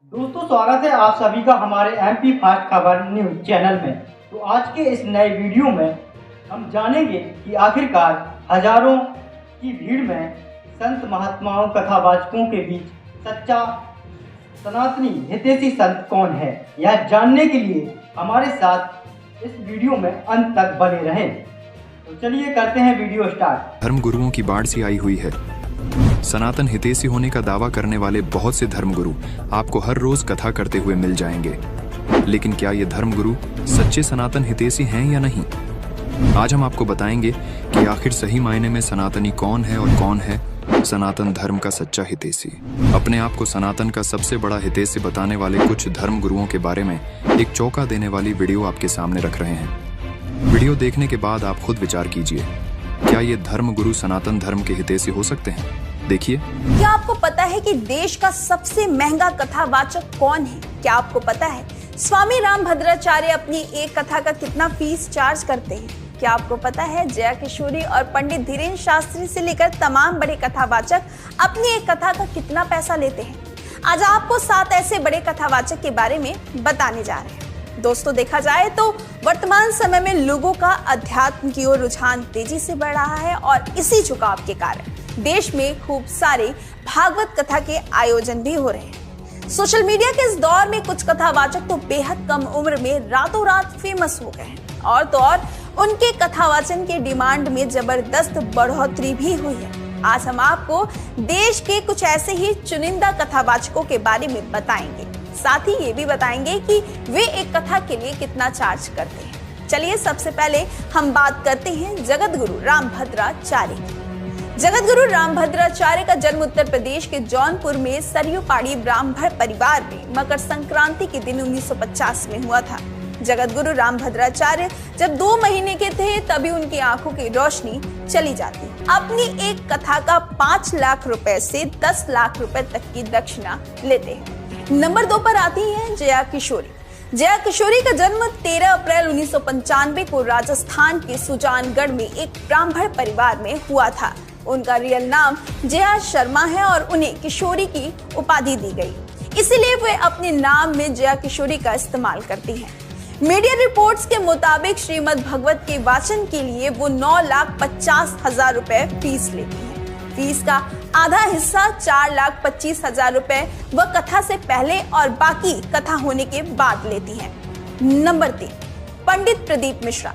दोस्तों, स्वागत है आप सभी का हमारे MP फास्ट खबर न्यूज चैनल में। तो आज के इस नए वीडियो में हम जानेंगे कि आखिरकार हजारों की भीड़ में संत महात्माओं कथावाचकों के बीच सच्चा सनातनी हितैषी संत कौन है। यह जानने के लिए हमारे साथ इस वीडियो में अंत तक बने रहें। तो चलिए करते हैं वीडियो स्टार्ट। धर्म गुरुओं की बाढ़ सी आई हुई है। सनातन हितैषी होने का दावा करने वाले बहुत से धर्मगुरु आपको हर रोज कथा करते हुए मिल जाएंगे, लेकिन क्या ये धर्मगुरु सच्चे सनातन हितैषी हैं या नहीं? आज हम आपको बताएंगे कि आखिर सही मायने में सनातनी कौन है और कौन है सनातन धर्म का सच्चा हितैषी। अपने आप को सनातन का सबसे बड़ा हितैषी बताने वाले कुछ धर्म गुरुओं के बारे में एक चौंका देने वाली वीडियो आपके सामने रख रहे हैं। वीडियो देखने के बाद आप खुद विचार कीजिए, क्या ये धर्म गुरु सनातन धर्म के हितैषी हो सकते हैं? देखिए। क्या आपको पता है कि देश का सबसे महंगा कथावाचक कौन है? क्या आपको पता है स्वामी रामभद्राचार्य अपनी एक कथा का कितना फीस चार्ज करते हैं? क्या आपको पता है जया किशोरी और पंडित धीरेन्द्र शास्त्री से लेकर तमाम बड़े कथावाचक अपनी एक कथा का कितना पैसा लेते हैं? आज आपको 7 ऐसे बड़े कथावाचक के बारे में बताने जा रहे हैं। दोस्तों, देखा जाए तो वर्तमान समय में लोगों का अध्यात्म की ओर रुझान तेजी से बढ़ रहा है और इसी झुकाव के कारण देश में खूब सारे भागवत कथा के आयोजन भी हो रहे हैं। सोशल मीडिया के इस दौर में कुछ कथावाचक तो बेहद कम उम्र में रातों रात फेमस हो गए हैं और तो और उनके कथावाचन के डिमांड में जबरदस्त बढ़ोतरी भी हुई है। आज हम आपको देश के कुछ ऐसे ही चुनिंदा कथावाचकों के बारे में बताएंगे, साथ ही ये भी बताएंगे कि वे एक कथा के लिए कितना चार्ज करते हैं। चलिए सबसे पहले हम बात करते हैं जगत गुरु रामभद्राचार्य की। जगत गुरु रामभद्राचार्य का जन्म उत्तर प्रदेश के जौनपुर में सरयू पहाड़ी ब्राह्मण परिवार में मकर संक्रांति के दिन 1950 में हुआ था। जगत गुरु रामभद्राचार्य जब 2 महीने के थे तभी उनकी आंखों की रोशनी चली जाती। अपनी एक कथा का 5 लाख रुपए से 10 लाख रुपए तक की दक्षिणा लेते हैं। नंबर 2 पर आती है जया किशोरी। जया किशोरी का जन्म 13 अप्रैल 1995 को राजस्थान के सुजानगढ़ में एक ब्राह्मण परिवार में हुआ था। उनका रियल नाम जया शर्मा है और उन्हें किशोरी की उपाधि दी गई, इसीलिए वे अपने नाम में जया किशोरी का इस्तेमाल करती हैं। मीडिया रिपोर्ट्स के मुताबिक श्रीमद् भगवत के वाचन के लिए वो 9,50,000 रुपए फीस लेती हैं। फीस का आधा हिस्सा 4,25,000 रुपए वह कथा से पहले और बाकी कथा होने के बाद लेती हैं। नंबर 3, पंडित प्रदीप मिश्रा।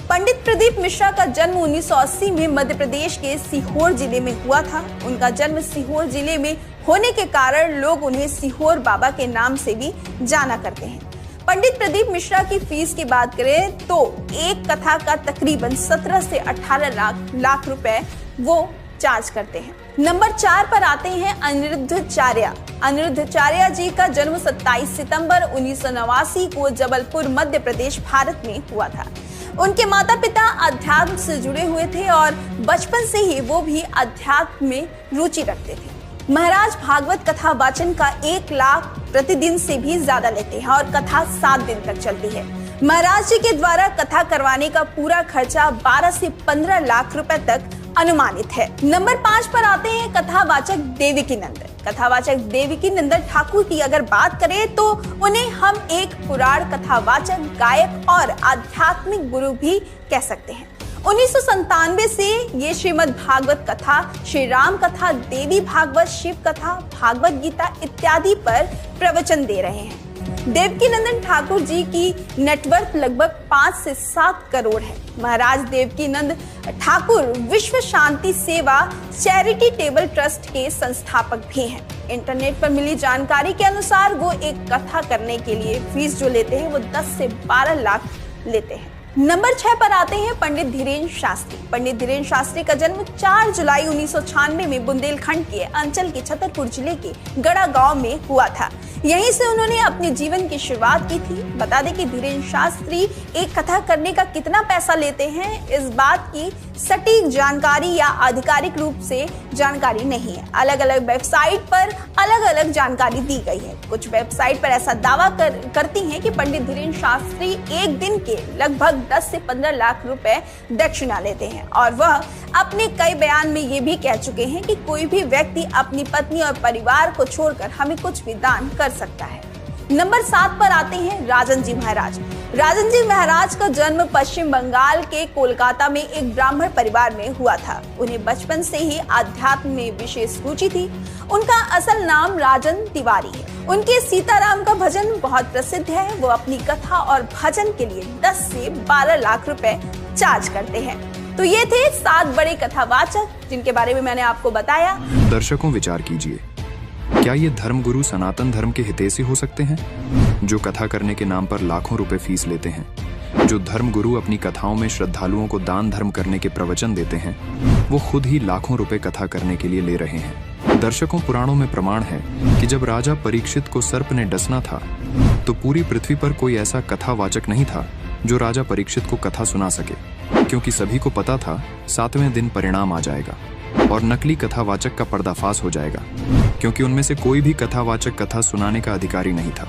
पंडित प्रदीप मिश्रा का जन्म 1980 में मध्य प्रदेश के सीहोर जिले में हुआ था। उनका जन्म सीहोर जिले में होने के कारण लोग उन्हें सीहोर बाबा के नाम से भी जाना करते हैं। पंडित प्रदीप मिश्रा की फीस की बात करें तो एक कथा का तकरीबन 17 से 18 लाख रुपए वो चार्ज करते हैं। नंबर 4 पर आते हैं अनिरुद्धाचार्य। अनिरुद्धाचार्य जी का जन्म 27 सितंबर 1989 को जबलपुर मध्य प्रदेश भारत में हुआ था। उनके माता पिता अध्यात्म से जुड़े हुए थे और बचपन से ही वो भी अध्यात्म में रुचि रखते थे। महाराज भागवत कथा वाचन का 1 लाख प्रतिदिन से भी ज्यादा लेते हैं और कथा 7 दिन तक चलती है। महाराज जी के द्वारा कथा करवाने का पूरा खर्चा 12 से 15 लाख रुपए तक अनुमानित है। नंबर 5 पर आते हैं कथावाचक देवकीनंदन। कथावाचक देवकीनंदन ठाकुर की अगर बात करें तो उन्हें हम एक पुराण कथावाचक, गायक और आध्यात्मिक गुरु भी कह सकते हैं। 1997 से ये श्रीमद् भागवत कथा, श्री राम कथा, देवी भागवत, शिव कथा, भागवत गीता इत्यादि पर प्रवचन दे रहे हैं। देवकीनंदन ठाकुर जी की नेटवर्थ लगभग 5 से 7 करोड़ है। महाराज देवकीनंद ठाकुर विश्व शांति सेवा चैरिटेबल ट्रस्ट के संस्थापक भी हैं। इंटरनेट पर मिली जानकारी के अनुसार वो एक कथा करने के लिए फीस जो लेते हैं वो 10 से 12 लाख लेते हैं। नंबर 6 पर आते हैं पंडित धीरेन्द्र शास्त्री। पंडित धीरेन्द्र शास्त्री का जन्म 4 जुलाई 1996 में बुंदेलखंड के अंचल के छतरपुर जिले के गड़ा गांव में हुआ था। यहीं से उन्होंने अपने जीवन की शुरुआत की थी। बता दें कि धीरेन्द्र शास्त्री एक कथा करने का कितना पैसा लेते हैं, इस बात की सटीक जानकारी या आधिकारिक रूप से जानकारी नहीं है। अलग अलग वेबसाइट पर अलग अलग जानकारी दी गई है। कुछ वेबसाइट पर ऐसा दावा करती हैं कि पंडित धीरेन्द्र शास्त्री एक दिन के लगभग 10 से 15 लाख रुपए दक्षिणा लेते हैं और वह अपने कई बयान में ये भी कह चुके हैं कि कोई भी व्यक्ति अपनी पत्नी और परिवार को छोड़कर हमें कुछ भी दान कर सकता है। नंबर 7 पर आते हैं राजन जी महाराज। राजन जी महाराज का जन्म पश्चिम बंगाल के कोलकाता में एक ब्राह्मण परिवार में हुआ था। उन्हें बचपन से ही आध्यात्म में विशेष रुचि थी। उनका असल नाम राजन तिवारी है। उनके सीताराम का भजन बहुत प्रसिद्ध है। वो अपनी कथा और भजन के लिए 10 से 12 लाख रुपए चार्ज करते हैं। तो ये थे 7 बड़े कथावाचक जिनके बारे में मैंने आपको बताया। दर्शकों, विचार कीजिए, क्या ये धर्मगुरु सनातन धर्म के हितैषी हो सकते हैं, जो कथा करने के नाम पर लाखों रुपए फीस लेते हैं? जो धर्मगुरु अपनी कथाओं में श्रद्धालुओं को दान धर्म करने के प्रवचन देते हैं, वो खुद ही लाखों रुपए कथा करने के लिए ले रहे हैं। दर्शकों, पुराणों में प्रमाण है कि जब राजा परीक्षित को सर्प ने डसना था तो पूरी पृथ्वी पर कोई ऐसा कथावाचक नहीं था जो राजा परीक्षित को कथा सुना सके, क्योंकि सभी को पता था 7वें दिन परिणाम आ जाएगा और नकली कथावाचक का पर्दाफाश हो जाएगा, क्योंकि उनमें से कोई भी कथावाचक कथा सुनाने का अधिकारी नहीं था।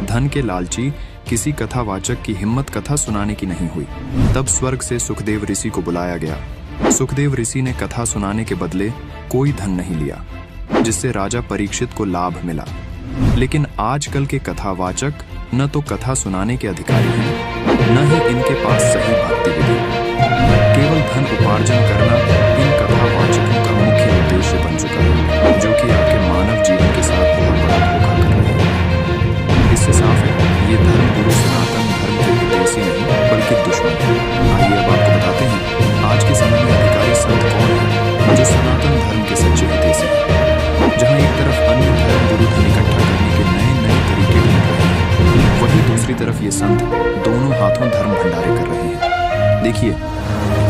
धन के लालची किसी कथावाचक की हिम्मत कथा सुनाने की नहीं हुई। तब स्वर्ग से सुखदेव ऋषि को बुलाया गया। सुखदेव ऋषि ने कथा सुनाने के बदले कोई धन नहीं लिया, जिससे राजा परीक्षित को लाभ मिला। लेकिन आजकल के कथावाचक न तो कथा सुनाने के अधिकारी हैं, न ही इनके पास सही भक्ति विधि। केवल धन उपार्जन करना इन कथावाचकों का मुख्य उद्देश्य बन चुका है, जो कि आपके मानव जीवन के साथ बहुत बड़ा धोखा कर रहे हैं। इससे साफ है, ये धर्मगुरु सनातन धर्म के हितैषी नहीं बल्कि दुश्मन है। आइए अब आपको बताते हैं आज के समय में अधिकारी संत कौन है जो सनातन धर्म के सच्चे हितैषी हैं। जहाँ एक तरफ अन्य धर्मगुरु धन इकट्ठा करने के नए तरीके ढूंढ रहे हैं, वहीं दूसरी तरफ ये संत दोनों हाथों धर्म भंडारे कर रहे हैं। देखिए,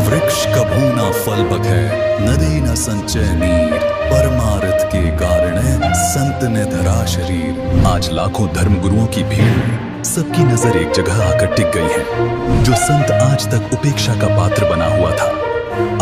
वृक्ष कभू ना फल बखै, नदी न संचय नीर, परमार्थ के कारण संत ने धरा शरीर। आज लाखों धर्मगुरुओं की भीड़ में सबकी नजर एक जगह आकर टिक गई है। जो संत आज तक उपेक्षा का पात्र बना हुआ था,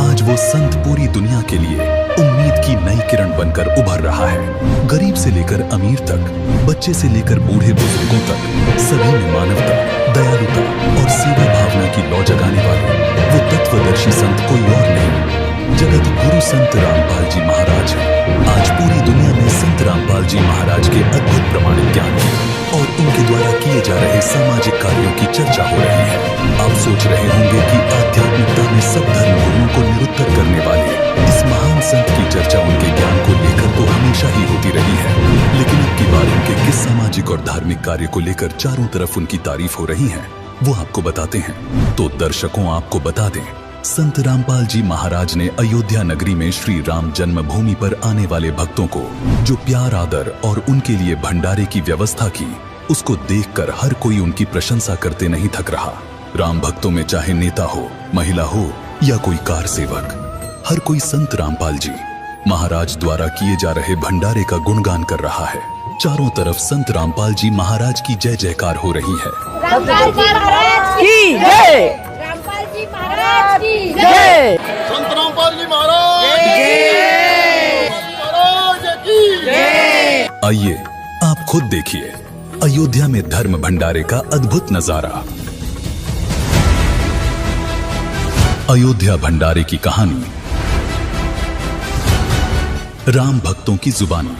आज वो संत पूरी दुनिया के लिए उम्मीद की नई किरण बनकर उभर रहा है। गरीब से लेकर अमीर तक, बच्चे से लेकर बूढ़े बुजुर्गों तक, सभी में मानवता, दयालुता और सेवा भावना की लौ जगाने वाले वो तत्वदर्शी संत कोई और नहीं, जगत गुरु संत रामपाल जी महाराज हैं। आज पूरी दुनिया में संत रामपाल जी महाराज के अद्भुत प्रमाणिक ज्ञान है और उनके द्वारा किए जा रहे सामाजिक कार्यों की चर्चा हो रही है। आप सोच रहे होंगे कि आध्यात्मिकता में सब धर्मगुरुओं को निरुत्तर करने वाले इस महान संत की चर्चा उनके ज्ञान को लेकर तो हमेशा ही होती रही है, लेकिन अब की बार उनके किस सामाजिक और धार्मिक कार्य को लेकर चारों तरफ उनकी तारीफ हो रही है, वो आपको बताते हैं। तो दर्शकों, आपको बता दें, संत रामपाल जी महाराज ने अयोध्या नगरी में श्री राम जन्मभूमि पर आने वाले भक्तों को जो प्यार, आदर और उनके लिए भंडारे की व्यवस्था की, उसको देखकर हर कोई उनकी प्रशंसा करते नहीं थक रहा। राम भक्तों में चाहे नेता हो, महिला हो या कोई कार सेवक, हर कोई संत रामपाल जी महाराज द्वारा किए जा रहे भंडारे का गुणगान कर रहा है। चारों तरफ संत रामपाल जी महाराज की जय जयकार हो रही है। रामपाल जी महाराज की जय, रामपाल जी महाराज की जय, संत रामपाल जी महाराज की जय। आइए आप खुद देखिए अयोध्या में धर्म भंडारे का अद्भुत नजारा। अयोध्या भंडारे की कहानी राम भक्तों की जुबानी।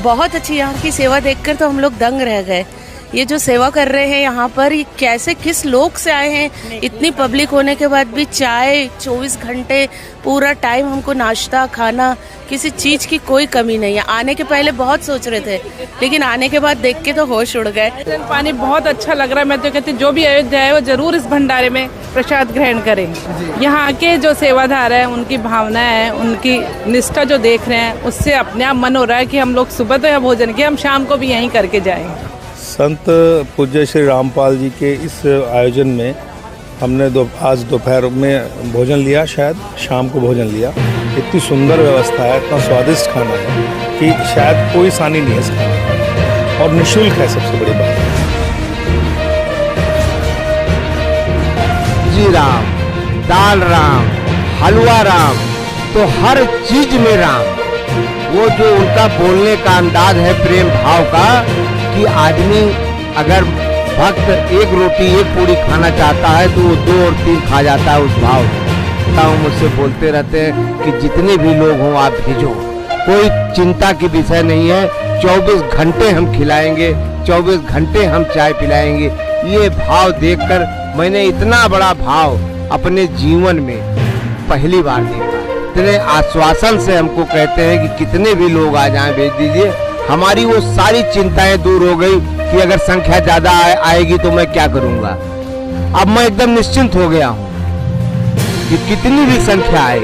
बहुत अच्छी यहाँ की सेवा देखकर तो हम लोग दंग रह गए। ये जो सेवा कर रहे हैं यहाँ पर, ये कैसे किस लोग से आए हैं। इतनी पब्लिक होने के बाद भी चाय 24 घंटे पूरा टाइम, हमको नाश्ता खाना, किसी चीज की कोई कमी नहीं है। आने के पहले बहुत सोच रहे थे, लेकिन आने के बाद देख के तो होश उड़ गए। पानी बहुत अच्छा लग रहा है। मैं तो कहती जो भी अयोध्या है वो जरूर इस भंडारे में प्रसाद ग्रहण करें। यहाँ के जो सेवादार है, उनकी भावना है, उनकी निष्ठा जो देख रहे हैं, उससे अपने आप मन हो रहा है कि हम लोग सुबह तो यहाँ भोजन किया, हम शाम को भी यहीं करके जाएंगे। संत पूज्य श्री रामपाल जी के इस आयोजन में हमने आज दोपहर में भोजन लिया, शायद शाम को भोजन लिया। इतनी सुंदर व्यवस्था है, इतना स्वादिष्ट खाना है कि शायद कोई सानी नहीं है इस खाने में, और निःशुल्क है, सबसे बड़ी बात। सब्जी राम, दाल राम, हलवा राम, तो हर चीज में राम। वो जो उनका बोलने का अंदाज है प्रेम भाव का, कि आदमी अगर भक्त एक रोटी एक पूरी खाना चाहता है तो वो 2 और 3 खा जाता है उस भाव में। मुझसे बोलते रहते हैं कि जितने भी लोग हों आप भेजो, कोई चिंता की विषय नहीं है, 24 घंटे हम खिलाएंगे, 24 घंटे हम चाय पिलाएंगे। ये भाव देखकर मैंने इतना बड़ा भाव अपने जीवन में पहली बार देखा। इतने आश्वासन से हमको कहते हैं कि कितने भी लोग आ जाएं भेज दीजिए। हमारी वो सारी चिंताएं दूर हो गई कि अगर संख्या ज्यादा आएगी तो मैं क्या करूंगा। अब मैं एकदम निश्चिंत हो गया हूँ कि कितनी भी संख्या आए,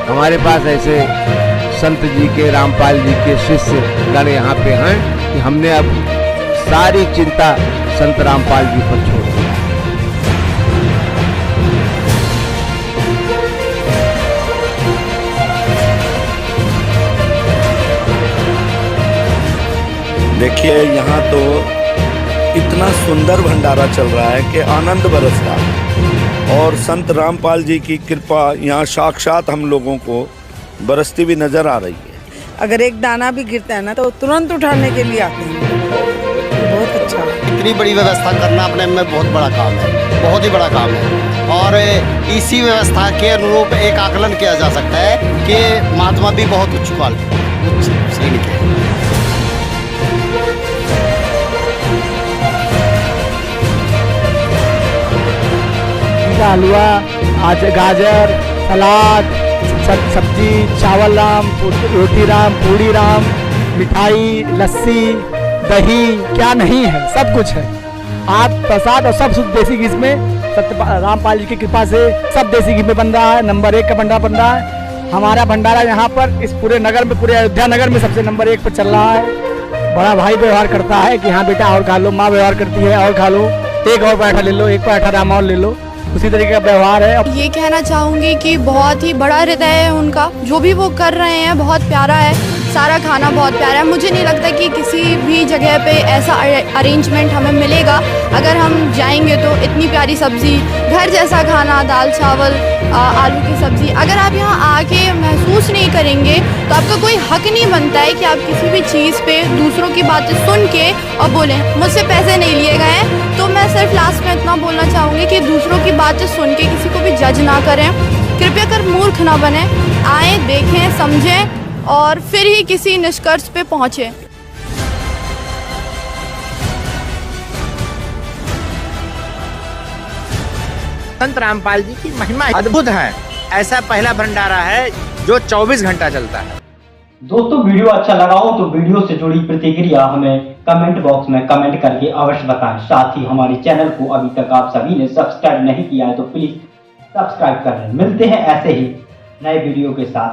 हमारे पास ऐसे संत जी के, रामपाल जी के शिष्य गण यहाँ पे हैं कि हमने अब सारी चिंता संत रामपाल जी पर छोड़ दी। देखिए यहाँ तो इतना सुंदर भंडारा चल रहा है कि आनंद बरस रहा है, और संत रामपाल जी की कृपा यहाँ साक्षात हम लोगों को बरसती भी नजर आ रही है। अगर एक दाना भी गिरता है ना तो तुरंत उठाने के लिए आते हैं। बहुत अच्छा। इतनी बड़ी व्यवस्था करना अपने में बहुत बड़ा काम है, बहुत ही बड़ा काम है। और इसी व्यवस्था के अनुरूप एक आकलन किया जा सकता है कि महात्मा भी बहुत उच्च श्रेणी के। हलवा, आज गाजर, सलाद, सब्जी, चावल राम, रोटी राम, पूड़ी राम, मिठाई, लस्सी, दही, क्या नहीं है, सब कुछ है। आप प्रसाद और सब शुद्ध देसी घी में, सत्य रामपाल जी की कृपा से सब देसी घी में बन रहा है। नंबर 1 का भंडारा बन रहा है। हमारा भंडारा यहाँ पर इस पूरे नगर में, पूरे अयोध्या नगर में सबसे नंबर 1 पर चल रहा है। बड़ा भाई व्यवहार करता है कि हाँ बेटा और खा लो, माँ व्यवहार करती है और खा लो, एक और पराठा ले लो, एक पराठा राम और ले लो, उसी तरीके का व्यवहार है। ये कहना चाहूँगी कि बहुत ही बड़ा हृदय है उनका, जो भी वो कर रहे हैं बहुत प्यारा है। सारा खाना बहुत प्यारा है। मुझे नहीं लगता कि किसी भी जगह पे ऐसा अरेंजमेंट हमें मिलेगा। अगर हम जाएंगे तो इतनी प्यारी सब्ज़ी, घर जैसा खाना, दाल चावल, आलू की सब्ज़ी, अगर आप यहाँ आके महसूस नहीं करेंगे तो आपका कोई हक नहीं बनता है कि आप किसी भी चीज़ पे दूसरों की बातें सुन के और बोलें मुझसे पैसे नहीं लिए गए हैं। तो मैं सिर्फ लास्ट में इतना बोलना चाहूँगी कि दूसरों की बातें सुन के किसी को भी जज ना करें, कृपया कर मूर्ख ना बने। आएँ, देखें, समझें और फिर ही किसी निष्कर्ष पे पहुँचे। संत रामपाल जी की महिमा अद्भुत है। ऐसा पहला भंडारा है जो 24 घंटा चलता है। दोस्तों, वीडियो अच्छा लगा हो तो वीडियो से जुड़ी प्रतिक्रिया हमें कमेंट बॉक्स में कमेंट करके अवश्य बताएं। साथ ही हमारे चैनल को अभी तक आप सभी ने सब्सक्राइब नहीं किया है तो प्लीज सब्सक्राइब कर लें। मिलते हैं ऐसे ही नए वीडियो के साथ।